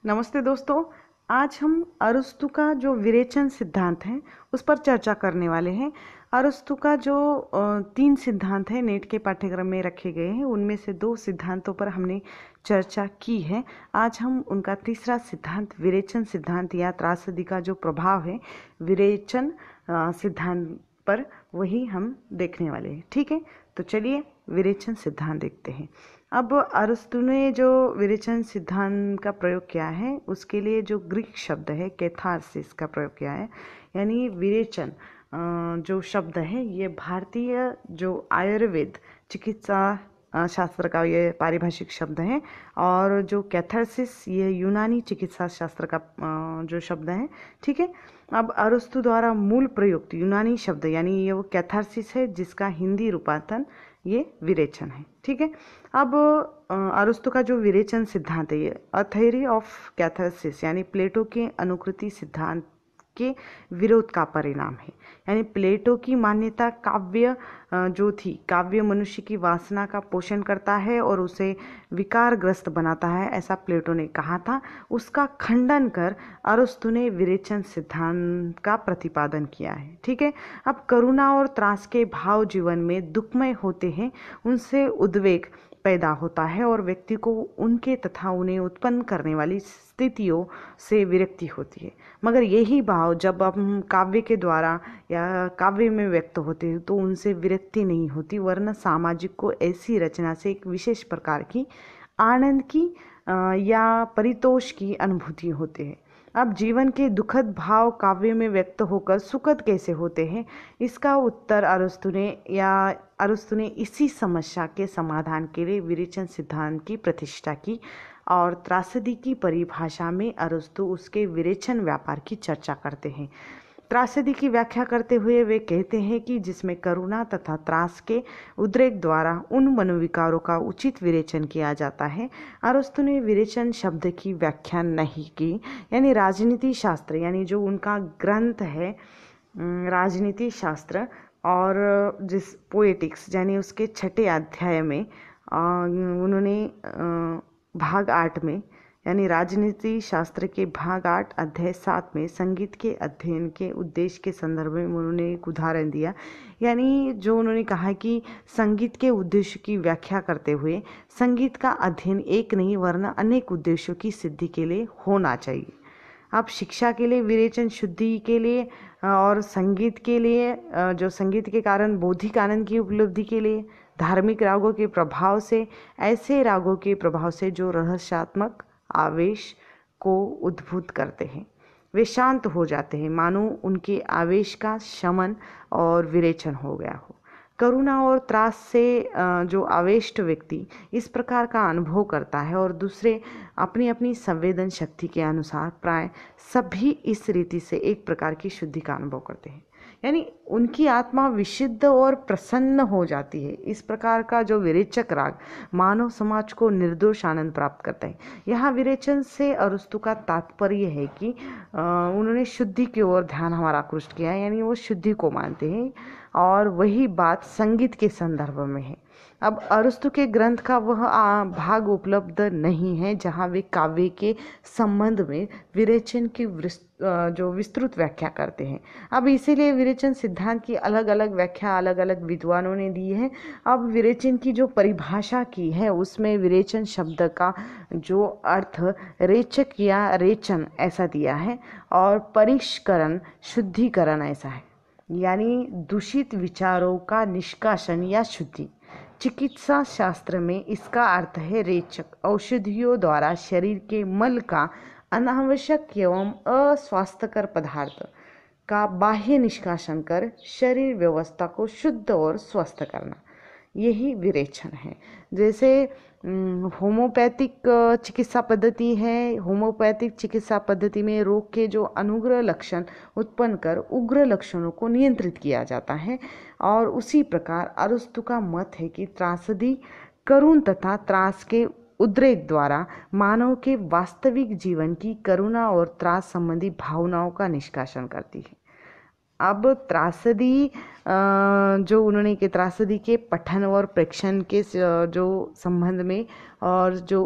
नमस्ते दोस्तों। आज हम अरस्तु का जो विरेचन सिद्धांत है उस पर चर्चा करने वाले हैं। अरस्तु का जो 3 सिद्धांत है नेट के पाठ्यक्रम में रखे गए हैं, उनमें से 2 सिद्धांतों पर हमने चर्चा की है। आज हम उनका तीसरा सिद्धांत विरेचन सिद्धांत या त्रासदी का जो प्रभाव है विरेचन सिद्धांत पर, वही हम देखने वाले हैं। ठीक है, तो चलिए विरेचन सिद्धांत देखते हैं। अब अरस्तु ने जो विरेचन सिद्धांत का प्रयोग किया है उसके लिए जो ग्रीक शब्द है कैथारसिस का प्रयोग किया है, यानी विरेचन जो शब्द है ये भारतीय जो आयुर्वेद चिकित्सा शास्त्र का ये पारिभाषिक शब्द है, और जो कैथारसिस ये यूनानी चिकित्सा शास्त्र का जो शब्द है। ठीक है, अब अरस्तु द्वारा मूल प्रयुक्त यूनानी शब्द यानी ये वो कैथारसिस है, जिसका हिंदी रूपांतरण ये विरेचन है। ठीक है, अब अरस्तु का जो विरेचन सिद्धांत है ये अ थ्योरी ऑफ कैथारसिस यानी प्लेटो के अनुकृति सिद्धांत के विरोध का परिणाम है। यानी प्लेटो की मान्यता काव्य जो थी, काव्य मनुष्य की वासना का पोषण करता है और उसे विकारग्रस्त बनाता है, ऐसा प्लेटो ने कहा था। उसका खंडन कर अरस्तु ने विरेचन सिद्धांत का प्रतिपादन किया है। ठीक है, अब करुणा और त्रास के भाव जीवन में दुखमय होते हैं, उनसे उद्वेग पैदा होता है और व्यक्ति को उनके तथा उन्हें उत्पन्न करने वाली स्थितियों से विरक्ति होती है। मगर यही भाव जब हम काव्य के द्वारा या काव्य में व्यक्त होते हैं तो उनसे विरक्ति नहीं होती, वरन सामाजिक को ऐसी रचना से एक विशेष प्रकार की आनंद की या परितोष की अनुभूति होती है। अब जीवन के दुखद भाव काव्य में व्यक्त होकर सुखद कैसे होते हैं, इसका उत्तर अरस्तु ने इसी समस्या के समाधान के लिए विरेचन सिद्धांत की प्रतिष्ठा की, और त्रासदी की परिभाषा में अरस्तु उसके विरेचन व्यापार की चर्चा करते हैं। त्रासदी की व्याख्या करते हुए वे कहते हैं कि जिसमें करुणा तथा त्रास के उद्रेक द्वारा उन मनोविकारों का उचित विरेचन किया जाता है। अरस्तु ने विरेचन शब्द की व्याख्या नहीं की, यानी राजनीति शास्त्र यानी जो उनका ग्रंथ है राजनीति शास्त्र, और जिस पोएटिक्स यानी उसके 6ठे अध्याय में उन्होंने भाग 8 में यानी राजनीति शास्त्र के भाग 8 अध्याय 7 में संगीत के अध्ययन के उद्देश्य के संदर्भ में उन्होंने एक उदाहरण दिया। यानी जो उन्होंने कहा कि संगीत के उद्देश्य की व्याख्या करते हुए संगीत का अध्ययन एक नहीं वरना अनेक उद्देश्यों की सिद्धि के लिए होना चाहिए। अब शिक्षा के लिए विरेचन, शुद्धि के लिए और संगीत के लिए जो संगीत के कारण बौद्धिक आनंद की उपलब्धि के लिए, धार्मिक रागों के प्रभाव से, ऐसे रागों के प्रभाव से जो रहस्यात्मक आवेश को उद्भूत करते हैं, वे शांत हो जाते हैं मानो उनके आवेश का शमन और विरेचन हो गया हो। करुणा और त्रास से जो आवेष्ट व्यक्ति इस प्रकार का अनुभव करता है और दूसरे अपनी अपनी संवेदन शक्ति के अनुसार प्राय सभी इस रीति से एक प्रकार की शुद्धि का अनुभव करते हैं, यानी उनकी आत्मा विशुद्ध और प्रसन्न हो जाती है। इस प्रकार का जो विरेचक राग मानव समाज को निर्दोष आनंद प्राप्त करता है। यहाँ विरेचन से अरस्तु का तात्पर्य है कि उन्होंने शुद्धि की ओर ध्यान हमारा आकृष्ट किया है, यानी वो शुद्धि को मानते हैं, और वही बात संगीत के संदर्भ में है। अब अरस्तु के ग्रंथ का वह भाग उपलब्ध नहीं है जहाँ वे काव्य के संबंध में विरेचन की जो विस्तृत व्याख्या करते हैं। अब इसीलिए विरेचन सिद्धांत की अलग अलग व्याख्या अलग अलग विद्वानों ने दी है। अब विरेचन की जो परिभाषा की है उसमें विरेचन शब्द का जो अर्थ रेचक या रेचन ऐसा दिया है, और परिष्करण शुद्धिकरण ऐसा है, यानी दूषित विचारों का निष्कासन या शुद्धि। चिकित्सा शास्त्र में इसका अर्थ है रेचक, औषधियों द्वारा शरीर के मल का अनावश्यक एवं अस्वास्थ्यकर पदार्थ का बाह्य निष्कासन कर शरीर व्यवस्था को शुद्ध और स्वस्थ करना, यही विरेचन है। जैसे होम्योपैथिक चिकित्सा पद्धति है, होम्योपैथिक चिकित्सा पद्धति में रोग के जो अनुग्रह लक्षण उत्पन्न कर उग्र लक्षणों को नियंत्रित किया जाता है, और उसी प्रकार अरस्तु का मत है कि त्रासदी करुण तथा त्रास के उद्रेक द्वारा मानव के वास्तविक जीवन की करुणा और त्रास संबंधी भावनाओं का निष्कासन करती है। अब त्रासदी जो उन्होंने के त्रासदी के पठन और प्रेक्षण के जो संबंध में और जो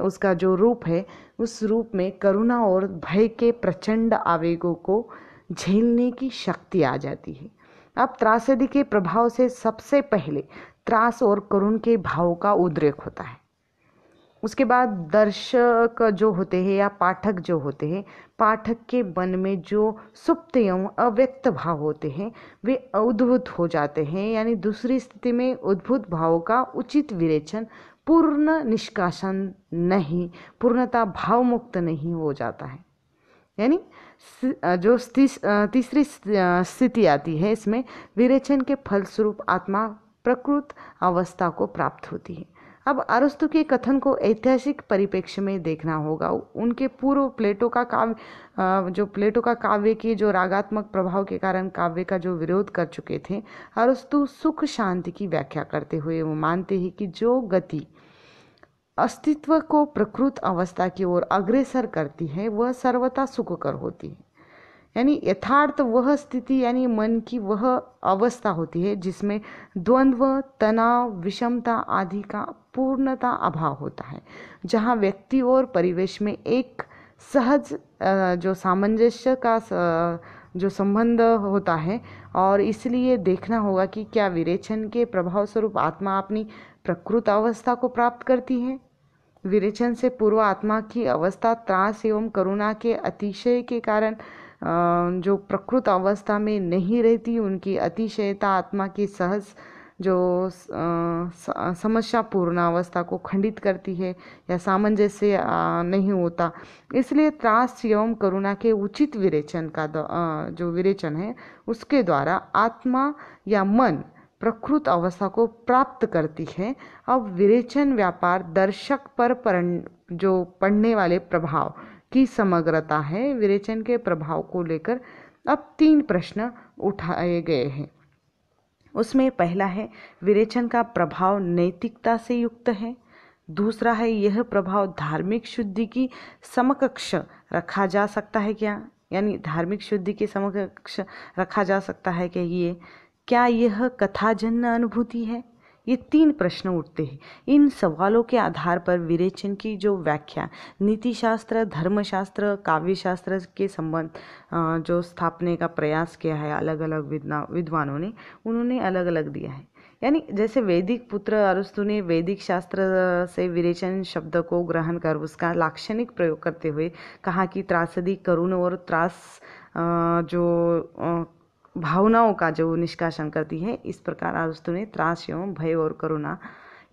उसका जो रूप है, उस रूप में करुणा और भय के प्रचंड आवेगों को झेलने की शक्ति आ जाती है। अब त्रासदी के प्रभाव से सबसे पहले त्रास और करुण के भाव का उद्रेक होता है। उसके बाद दर्शक जो होते हैं या पाठक जो होते हैं, पाठक के मन में जो सुप्त एवं अव्यक्त भाव होते हैं वे उद्भूत हो जाते हैं। यानी दूसरी स्थिति में उद्भूत भावों का उचित विवेचन, पूर्ण निष्कासन नहीं, पूर्णता भाव मुक्त नहीं हो जाता है। यानी जो तीसरी स्थिति आती है, इसमें विरेचन के फलस्वरूप आत्मा प्रकृत अवस्था को प्राप्त होती है। अब अरस्तु के कथन को ऐतिहासिक परिप्रेक्ष्य में देखना होगा। उनके पूर्व प्लेटो का काव्य के जो रागात्मक प्रभाव के कारण काव्य का जो विरोध कर चुके थे, अरस्तु सुख शांति की व्याख्या करते हुए वो मानते हैं कि जो गति अस्तित्व को प्रकृत अवस्था की ओर अग्रसर करती है वह सर्वथा सुखकर होती है। यानी यथार्थ वह स्थिति यानी मन की वह अवस्था होती है जिसमें द्वंद्व, तनाव, विषमता आदि का पूर्णता अभाव होता है, जहाँ व्यक्ति और परिवेश में एक सहज जो सामंजस्य का जो संबंध होता है। और इसलिए देखना होगा कि क्या विरेचन के प्रभाव स्वरूप आत्मा अपनी प्रकृत अवस्था को प्राप्त करती है। विरेचन से पूर्व आत्मा की अवस्था त्रास एवं करुणा के अतिशय के कारण जो प्रकृत अवस्था में नहीं रहती, उनकी अतिशयता आत्मा की सहज जो समस्या पूर्ण अवस्था को खंडित करती है या सामंजस्य नहीं होता। इसलिए त्रास एवं करुणा के उचित विरेचन का जो विरेचन है उसके द्वारा आत्मा या मन प्रकृत अवस्था को प्राप्त करती है। अब विरेचन व्यापार दर्शक पर जो पड़ने वाले प्रभाव की समग्रता है। विरेचन के प्रभाव को लेकर अब 3 प्रश्न उठाए गए हैं। उसमें पहला है, विरेचन का प्रभाव नैतिकता से युक्त है। दूसरा है, यह प्रभाव धार्मिक शुद्धि की समकक्ष रखा जा सकता है क्या, यानी धार्मिक शुद्धि के समकक्ष रखा जा सकता है क्या यह कथाजन्य अनुभूति है। ये 3 प्रश्न उठते हैं। इन सवालों के आधार पर विरेचन की जो व्याख्या नीतिशास्त्र, धर्मशास्त्र, काव्यशास्त्र के संबंध जो स्थापने का प्रयास किया है अलग अलग विद्वानों ने, उन्होंने अलग अलग दिया है। यानी जैसे वैदिक पुत्र अरस्तु ने वैदिक शास्त्र से विरेचन शब्द को ग्रहण कर उसका लाक्षणिक प्रयोग करते हुए कहा कि त्रासदी करुण और त्रास जो भावनाओं का जो निष्कासन करती है। इस प्रकार अरस्तु ने त्रास एवं भय और करुणा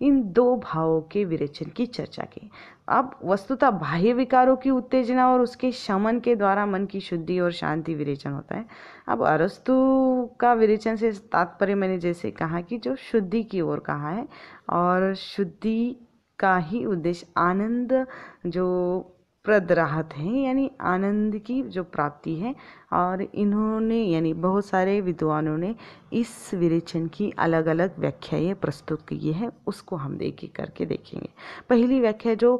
इन 2 भावों के विरेचन की चर्चा की। अब वस्तुतः बाह्य विकारों की उत्तेजना और उसके शमन के द्वारा मन की शुद्धि और शांति विरेचन होता है। अब अरस्तु का विरेचन से तात्पर्य मैंने जैसे कहा कि जो शुद्धि की ओर कहा है, और शुद्धि का ही उद्देश्य आनंद जो प्रद राहत है, यानी आनंद की जो प्राप्ति है। और इन्होंने यानी बहुत सारे विद्वानों ने इस विरेचन की अलग अलग व्याख्याएं प्रस्तुत की है, उसको हम करके देखेंगे। पहली व्याख्या जो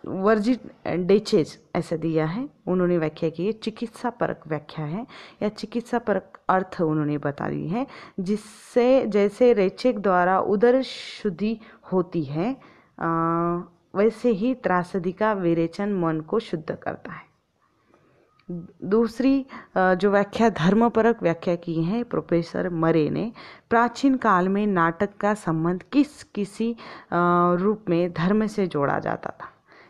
वर्जिट डेचेज ऐसा दिया है, उन्होंने व्याख्या की है, चिकित्सा परक व्याख्या है या चिकित्सा परक अर्थ उन्होंने बता दी है, जिससे जैसे रेचक द्वारा उदर शुद्धि होती है वैसे ही त्रासदी का विरेचन मन को शुद्ध करता है। दूसरी जो व्याख्या धर्मपरक व्याख्या की है प्रोफेसर मरे ने, प्राचीन काल में नाटक का संबंध किसी रूप में धर्म से जोड़ा जाता था।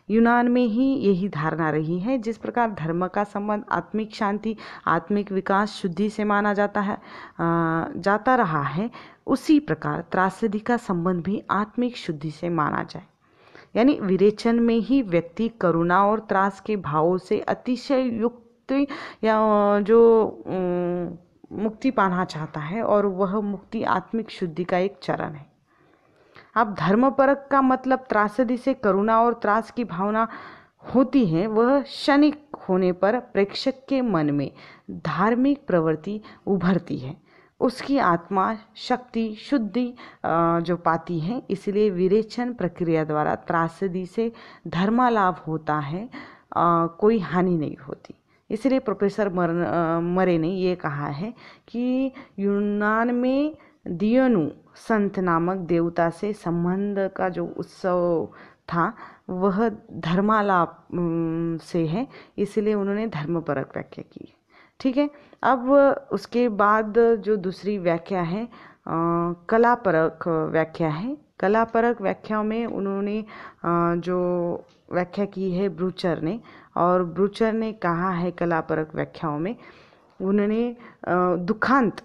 यूनान में ही यही धारणा रही है। जिस प्रकार धर्म का संबंध आत्मिक शांति, आत्मिक विकास, शुद्धि से माना जाता रहा है, उसी प्रकार त्रासदी का संबंध भी आत्मिक शुद्धि से माना जाए। यानी विरेचन में ही व्यक्ति करुणा और त्रास के भावों से अतिशय युक्त या जो मुक्ति पाना चाहता है, और वह मुक्ति आत्मिक शुद्धि का एक चरण है। अब धर्मपरक का मतलब त्रासदी से करुणा और त्रास की भावना होती है, वह क्षणिक होने पर प्रेक्षक के मन में धार्मिक प्रवृत्ति उभरती है, उसकी आत्मा शक्ति शुद्धि जो पाती है। इसलिए विरेचन प्रक्रिया द्वारा त्रासदी से धर्मालाभ होता है, कोई हानि नहीं होती। इसलिए प्रोफेसर मरे ने ये कहा है कि यूनान में दियोनु संत नामक देवता से संबंध का जो उत्सव था वह धर्मालाप से है, इसलिए उन्होंने धर्मपरक व्याख्या की। ठीक है। अब उसके बाद जो दूसरी व्याख्या है कलापरक व्याख्या है। कलापरक व्याख्या में उन्होंने जो व्याख्या की है ब्रूचर ने, और ब्रूचर ने कहा है कलापरक व्याख्याओं में उन्होंने दुखांत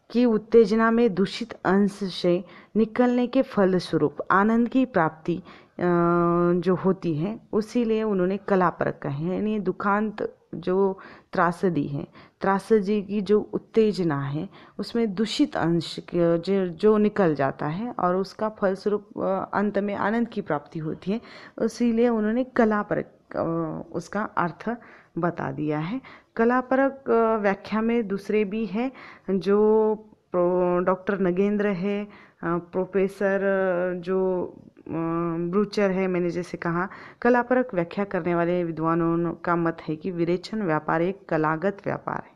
की उत्तेजना में दूषित अंश से निकलने के फलस्वरूप आनंद की प्राप्ति जो होती है, उसीलिए उन्होंने कलापरक कहे हैं। यानी दुखांत जो त्रासदी है, त्रासदी की जो उत्तेजना है, उसमें दूषित अंश जो निकल जाता है और उसका फलस्वरूप अंत में आनंद की प्राप्ति होती है, इसीलिए उन्होंने कलापरक उसका अर्थ बता दिया है। कलापरक व्याख्या में दूसरे भी है जो डॉक्टर नगेंद्र है, प्रोफेसर जो ब्रूचर है, मैंने जैसे कहा। कलापरक व्याख्या करने वाले विद्वानों का मत है कि विरेचन व्यापार एक कलागत व्यापार है,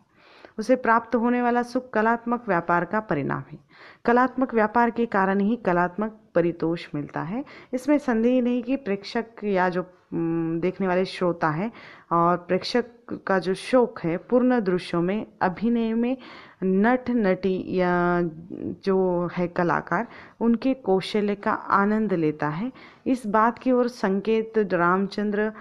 उसे प्राप्त होने वाला सुख कलात्मक व्यापार का परिणाम है। कलात्मक व्यापार के कारण ही कलात्मक परितोष मिलता है। इसमें संदेह नहीं कि प्रेक्षक या जो देखने वाले श्रोता है और प्रेक्षक का जो शौक है पूर्ण दृश्यों में, अभिनय में नट नटी या जो है कलाकार उनके कौशल्य का आनंद लेता है। इस बात की ओर संकेत रामचंद्र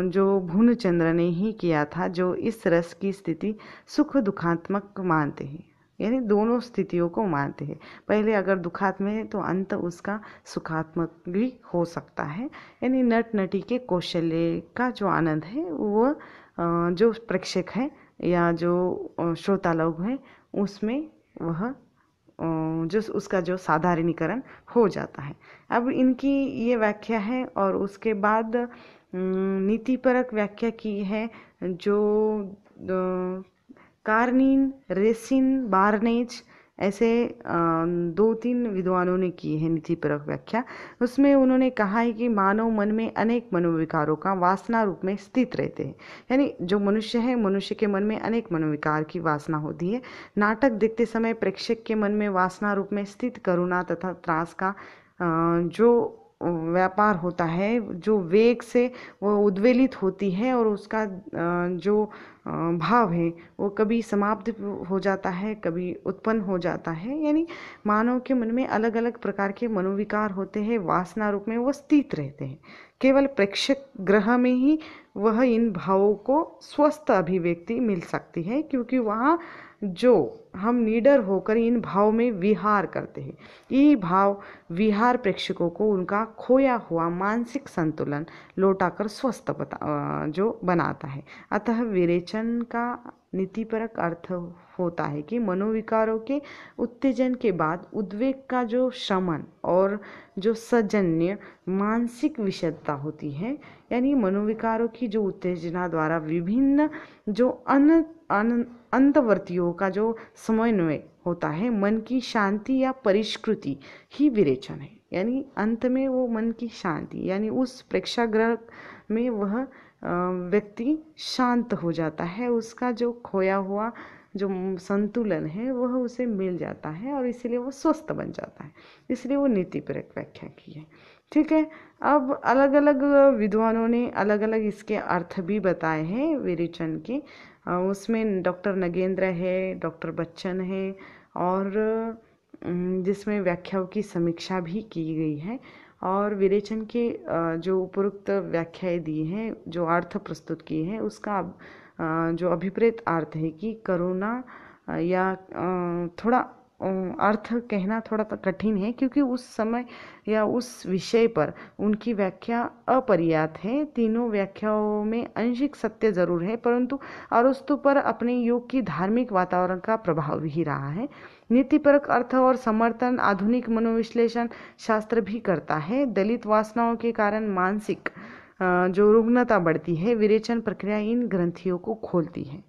जो भूनचंद्र ने ही किया था, जो इस रस की स्थिति सुख दुखात्मक मानते हैं, यानी दोनों स्थितियों को मानते हैं। पहले अगर दुखात्मक है तो अंत उसका सुखात्मक भी हो सकता है। यानी नट नटी के कौशल्य का जो आनंद है वो जो प्रेक्षक है या जो श्रोता लोग हैं उसमें वह जो उसका जो साधारणीकरण हो जाता है। अब इनकी ये व्याख्या है। और उसके बाद नीतिपरक व्याख्या की है जो कार्निन, रेसिन, बार्नेज ऐसे 2-3 विद्वानों ने की है नीतिपरक व्याख्या। उसमें उन्होंने कहा है कि मानव मन में अनेक मनोविकारों का वासना रूप में स्थित रहते हैं। यानी जो मनुष्य है, मनुष्य के मन में अनेक मनोविकार की वासना होती है। नाटक देखते समय प्रेक्षक के मन में वासना रूप में स्थित करुणा तथा त्रास का जो व्यापार होता है, जो वेग से वो उद्वेलित होती है और उसका जो भाव है वो कभी समाप्त हो जाता है, कभी उत्पन्न हो जाता है। यानी मानव के मन में अलग अलग प्रकार के मनोविकार होते हैं, वासना रूप में वो स्थित रहते हैं। केवल प्रेक्षक ग्रह में ही वह इन भावों को स्वस्थ अभिव्यक्ति मिल सकती है, क्योंकि वहाँ जो हम निडर होकर इन भाव में विहार करते हैं, ये भाव विहार प्रेक्षकों को उनका खोया हुआ मानसिक संतुलन लौटाकर स्वस्थ जो बनाता है। अतः विरेचन का नीतिपरक अर्थ होता है कि मनोविकारों के उत्तेजन के बाद उद्वेग का जो शमन और जो सजन्य मानसिक विशदता होती है, यानी मनोविकारों की जो उत्तेजना द्वारा विभिन्न जो अंतवर्तियों का जो समन्वय होता है, मन की शांति या परिष्कृति ही विरेचन है। यानी अंत में वो मन की शांति, यानी उस प्रेक्षागृह में वह व्यक्ति शांत हो जाता है, उसका जो खोया हुआ जो संतुलन है वह उसे मिल जाता है और इसलिए वो स्वस्थ बन जाता है। इसलिए वो नीतिपरक व्याख्या की है। ठीक है। अब अलग अलग विद्वानों ने अलग अलग इसके अर्थ भी बताए हैं विरेचन के। उसमें डॉक्टर नगेंद्र है, डॉक्टर बच्चन है, और जिसमें व्याख्याओं की समीक्षा भी की गई है। और विरेचन के जो उपरोक्त व्याख्याएं दी हैं, जो अर्थ प्रस्तुत किए हैं, उसका जो अभिप्रेत अर्थ है कि करुणा या थोड़ा अर्थ कहना थोड़ा कठिन है, क्योंकि उस समय या उस विषय पर उनकी व्याख्या अपर्याप्त है। तीनों व्याख्याओं में आंशिक सत्य जरूर है, परंतु अरस्तु पर अपने युग की धार्मिक वातावरण का प्रभाव भी रहा है। नीतिपरक अर्थ और समर्थन आधुनिक मनोविश्लेषण शास्त्र भी करता है। दलित वासनाओं के कारण मानसिक जो रुग्णता बढ़ती है, विरेचन प्रक्रिया इन ग्रंथियों को खोलती है।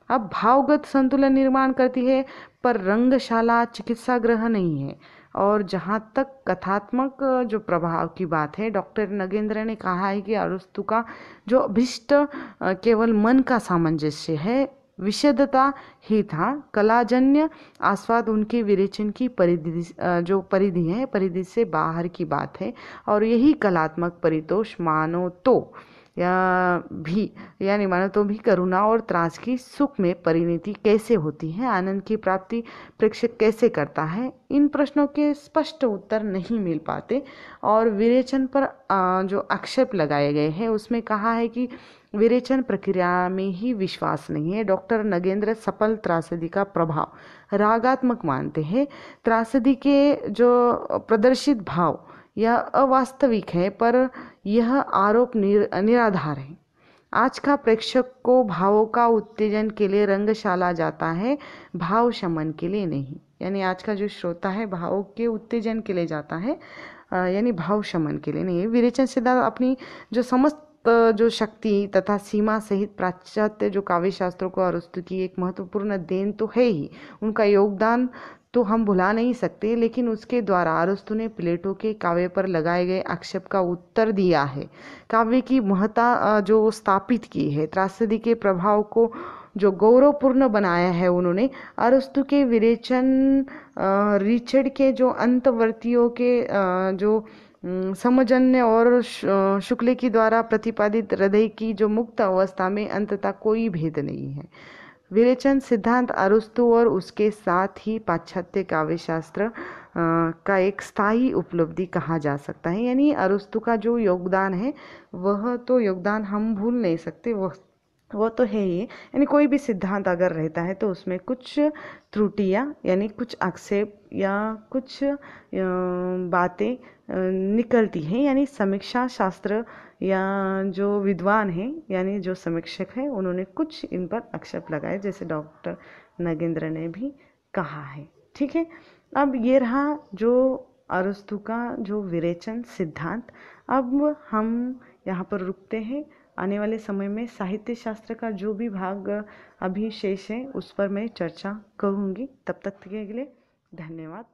अब भावगत संतुलन निर्माण करती है, पर रंगशाला चिकित्सा ग्रह नहीं है। और जहाँ तक कथात्मक जो प्रभाव की बात है, डॉक्टर नगेंद्र ने कहा है कि अरस्तु का जो अभिष्ट केवल मन का सामंजस्य है, विशदता ही था। कलाजन्य आस्वाद उनके विरेचन की परिधि जो परिधि है, परिधि से बाहर की बात है, और यही कलात्मक परितोष मानो तो भी करुणा और त्रास की सुख में परिणति कैसे होती है, आनंद की प्राप्ति प्रेक्षक कैसे करता है, इन प्रश्नों के स्पष्ट उत्तर नहीं मिल पाते। और विरेचन पर जो आक्षेप लगाए गए हैं उसमें कहा है कि विरेचन प्रक्रिया में ही विश्वास नहीं है। डॉक्टर नगेंद्र सफल त्रासदी का प्रभाव रागात्मक मानते हैं। त्रासदी के जो प्रदर्शित भाव यह अवास्तविक है, पर यह आरोप निराधार है। आज का प्रेक्षक को भावों का उत्तेजन के लिए रंगशाला जाता है, भाव शमन के लिए नहीं। यानी आज का जो श्रोता है भावों के उत्तेजन के लिए जाता है, यानी भाव शमन के लिए नहीं। विरेचन सिद्धांत अपनी जो समस्त जो शक्ति तथा सीमा सहित पाश्चात्य जो काव्य शास्त्रों को अरस्तु की एक महत्वपूर्ण देन तो है ही, उनका योगदान तो हम भुला नहीं सकते, लेकिन उसके द्वारा अरस्तु ने प्लेटो के काव्य पर लगाए गए आक्षेप का उत्तर दिया है, काव्य की महत्ता जो स्थापित की है, त्रासदी के प्रभाव को जो गौरवपूर्ण बनाया है उन्होंने। अरस्तु के विरेचन रिचर्ड के जो अंतवर्तियों के जो समजन्य और शुक्ल की द्वारा प्रतिपादित हृदय की जो मुक्त अवस्था में अंततः कोई भेद नहीं है। विरेचन सिद्धांत अरस्तु और उसके साथ ही पाश्चात्य काव्य शास्त्र का एक स्थायी उपलब्धि कहा जा सकता है। यानी अरस्तु का जो योगदान है वह तो योगदान हम भूल नहीं सकते, वो तो है ही। यानी कोई भी सिद्धांत अगर रहता है तो उसमें कुछ त्रुटियां यानी कुछ आक्षेप या कुछ बातें निकलती हैं। यानी समीक्षा शास्त्र या जो विद्वान हैं यानी जो समीक्षक हैं उन्होंने कुछ इन पर आक्षेप लगाए, जैसे डॉक्टर नगेंद्र ने भी कहा है। ठीक है, अब ये रहा जो अरस्तु का जो विरेचन सिद्धांत। अब हम यहाँ पर रुकते हैं। आने वाले समय में साहित्य शास्त्र का जो भी भाग अभी शेष है उस पर मैं चर्चा करूँगी। तब तक के लिए धन्यवाद।